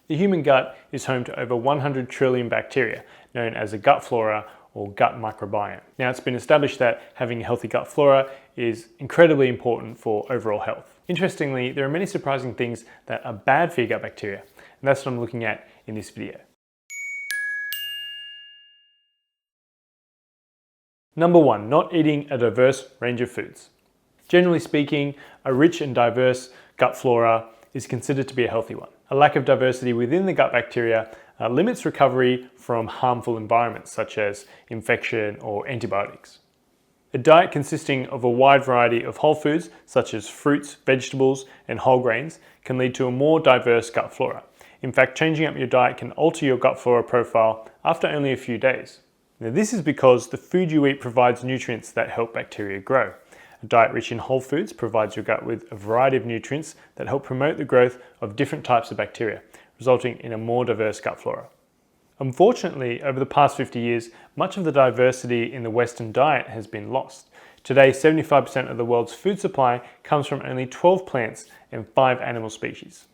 The human gut is home to over 100 trillion bacteria, known as a gut flora or gut microbiome. Now, it's been established that having a healthy gut flora is incredibly important for overall health. Interestingly, there are many surprising things that are bad for your gut bacteria, and that's what I'm looking at in this video. Number 1, not eating a diverse range of foods. Generally speaking, a rich and diverse gut flora is considered to be a healthy one. A lack of diversity within the gut bacteria limits recovery from harmful environments such as infection or antibiotics. A diet consisting of a wide variety of whole foods such as fruits, vegetables, and whole grains can lead to a more diverse gut flora. In fact, changing up your diet can alter your gut flora profile after only a few days. Now, this is because the food you eat provides nutrients that help bacteria grow. A diet rich in whole foods provides your gut with a variety of nutrients that help promote the growth of different types of bacteria, resulting in a more diverse gut flora. Unfortunately, over the past 50 years, much of the diversity in the Western diet has been lost. Today, 75% of the world's food supply comes from only 12 plants and 5 animal species.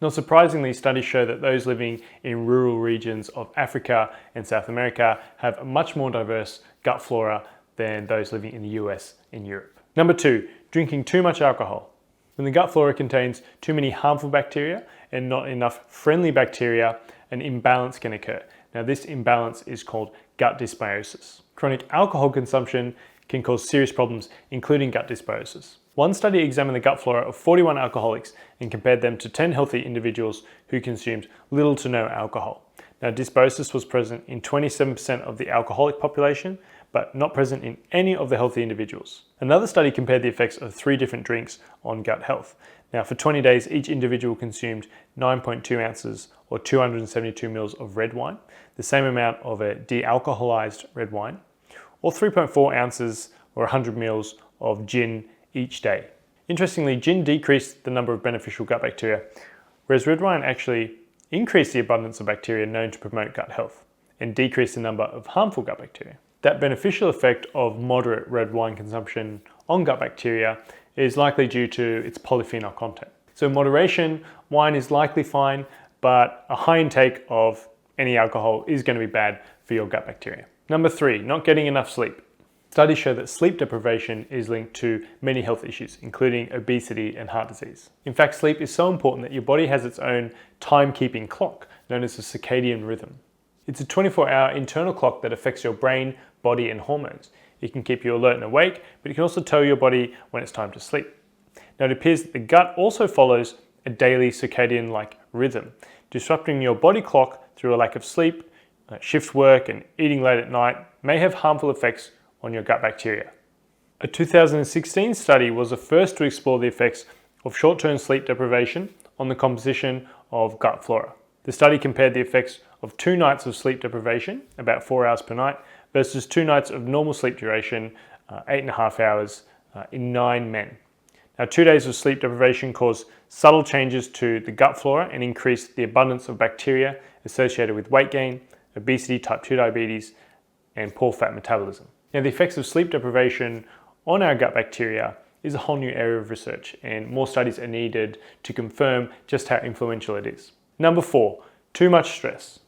Not surprisingly, studies show that those living in rural regions of Africa and South America have a much more diverse gut flora than those living in the US and Europe. Number 2, drinking too much alcohol. When the gut flora contains too many harmful bacteria and not enough friendly bacteria, an imbalance can occur. Now, this imbalance is called gut dysbiosis. Chronic alcohol consumption can cause serious problems, including gut dysbiosis. One study examined the gut flora of 41 alcoholics and compared them to 10 healthy individuals who consumed little to no alcohol. Now, dysbiosis was present in 27% of the alcoholic population, but not present in any of the healthy individuals. Another study compared the effects of 3 different drinks on gut health. Now, for 20 days, each individual consumed 9.2 ounces or 272 mils of red wine, the same amount of a de-alcoholized red wine, or 3.4 ounces or 100 mils of gin each day. Interestingly, gin decreased the number of beneficial gut bacteria, whereas red wine actually increased the abundance of bacteria known to promote gut health and decreased the number of harmful gut bacteria. That beneficial effect of moderate red wine consumption on gut bacteria is likely due to its polyphenol content. So in moderation, wine is likely fine, but a high intake of any alcohol is going to be bad for your gut bacteria. Number 3, not getting enough sleep. Studies show that sleep deprivation is linked to many health issues, including obesity and heart disease. In fact, sleep is so important that your body has its own timekeeping clock, known as a circadian rhythm. It's a 24-hour internal clock that affects your brain, body, and hormones. It can keep you alert and awake, but it can also tell your body when it's time to sleep. Now, it appears that the gut also follows a daily circadian-like rhythm. Disrupting your body clock through a lack of sleep, shift work, and eating late at night may have harmful effects on your gut bacteria. A 2016 study was the first to explore the effects of short-term sleep deprivation on the composition of gut flora. The study compared the effects of 2 nights of sleep deprivation, about 4 hours per night, versus 2 nights of normal sleep duration, 8.5 hours, in 9 men. Now, 2 days of sleep deprivation caused subtle changes to the gut flora and increased the abundance of bacteria associated with weight gain, obesity, type 2 diabetes, and poor fat metabolism. Now, the effects of sleep deprivation on our gut bacteria is a whole new area of research, and more studies are needed to confirm just how influential it is. Number 4, too much stress.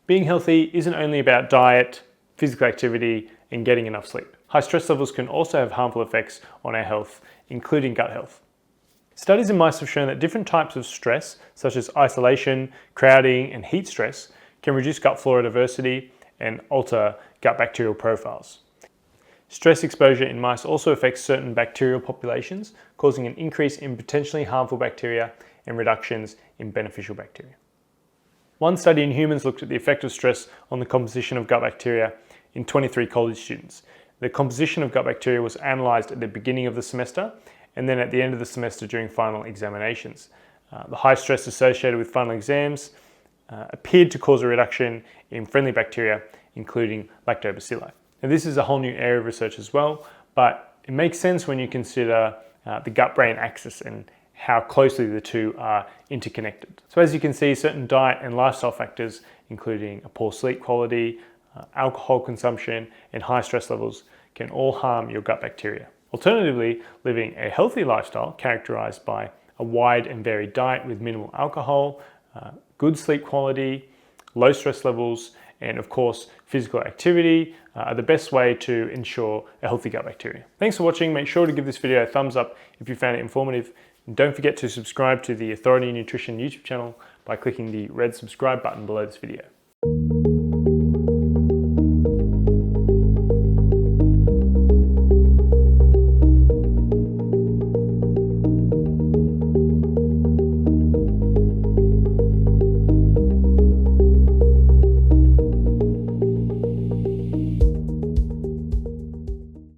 Being healthy isn't only about diet, physical activity, and getting enough sleep. High stress levels can also have harmful effects on our health, including gut health. Studies in mice have shown that different types of stress, such as isolation, crowding, and heat stress, can reduce gut flora diversity and alter gut bacterial profiles. Stress exposure in mice also affects certain bacterial populations, causing an increase in potentially harmful bacteria and reductions in beneficial bacteria. One study in humans looked at the effect of stress on the composition of gut bacteria in 23 college students. The composition of gut bacteria was analysed at the beginning of the semester and then at the end of the semester during final examinations. The high stress associated with final exams appeared to cause a reduction in friendly bacteria, including lactobacilli. Now, this is a whole new area of research as well, but it makes sense when you consider the gut-brain axis and how closely the two are interconnected. So as you can see, certain diet and lifestyle factors, including a poor sleep quality, alcohol consumption, and high stress levels, can all harm your gut bacteria. Alternatively, living a healthy lifestyle characterized by a wide and varied diet with minimal alcohol, good sleep quality, low stress levels, and of course, physical activity are the best way to ensure a healthy gut bacteria. Thanks for watching. Make sure to give this video a thumbs up if you found it informative. And don't forget to subscribe to the Authority Nutrition YouTube channel by clicking the red subscribe button below this video.